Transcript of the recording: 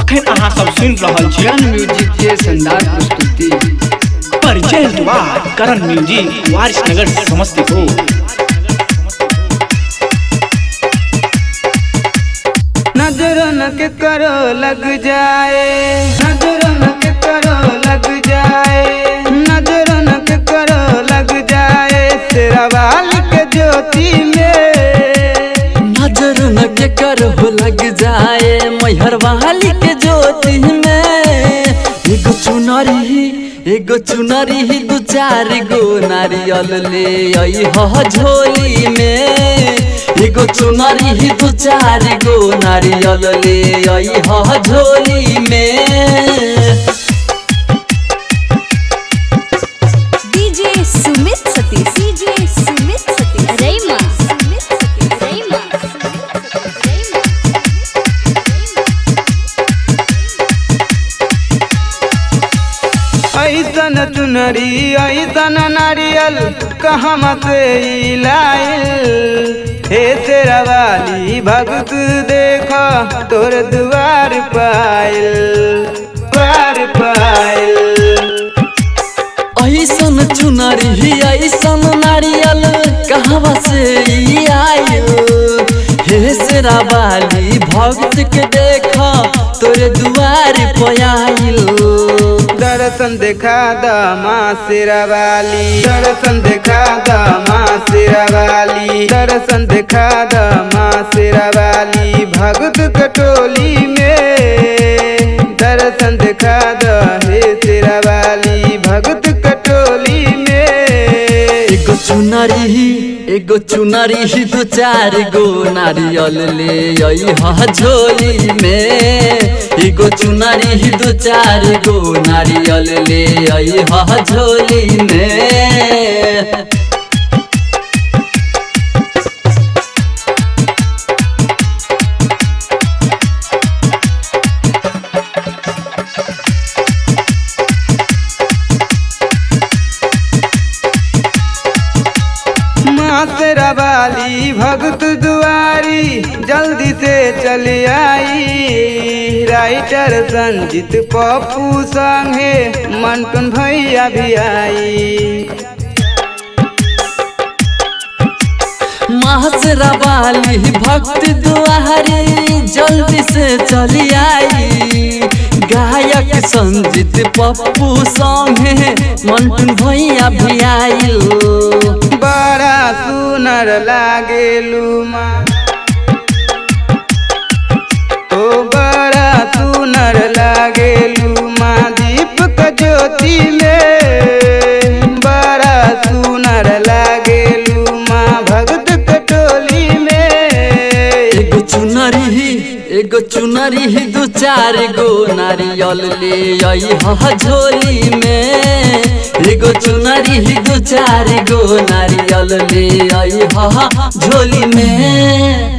अखन अहाँ सब सुन रहल छी म्यूजिक के शानदार प्रस्तुति present by Karan music Warisnagar Samastipur. नजरों न के करो लग जाए, नजरों न के करो लग जाए, नजरों न के करो लग जाए, तेरा वाल के ज्योति में नजर न के करो लग जाए, मैहर वाली के ज्योति में एगो चुनरी दू चार गो नारियल ले आई ह झोली में, एगो चुनरी दू चार गो नारियल ले आई ह झोली में। DJ Sumit Satish, DJ Sumit Satish रैमा, Sumit Satish रैमा। ऐसन चुनरी ऐसन नारियल कहवा से लाइल, हे तेरा वाली भगत देखा तोर द्वार पायल, द्वार पायल। ऐसन चुनरी ऐसन नारियल कहवा से आयल, हे सेरा वाली भक्त के देखा तोरे दुआर पयाइल। दर्शन देखा दा माँ शेरा वाली, दर्शन देखा दा माँ शेरा वाली, दर्शन देखा दा माँ शेरा वाली भगत कटोली में, दर्शन देखा दा हे शेरा वाली भगत कटोली में। एगो चुनरी दू चार गो नारियल ले आई ह झोली में, एगो चुनरी दू चार गो नारियल ले आई ह झोली में। तेरा वाली भगत दुआरी जल्दी से चली आई, राइटर संजीत पप्पू संगे मंटन भैया भी आई। महासरा वाली भक्त दुआरी जल्दी से चली आई, गायक संजीत पप्पू संगे मंटन भैया भी आइल। बड़ा सुनर लागेलू माँ, ओ बड़ा सुनर लागेलू माँ दीपक ज्योति में, बड़ा सुनर लागेलू माँ भगत कटोली में। एगो चुनरी दू चार गो नारियल ले आई ह झोली में, एगो चुनरी दू चार गो नारियल ले आई ह झोली में।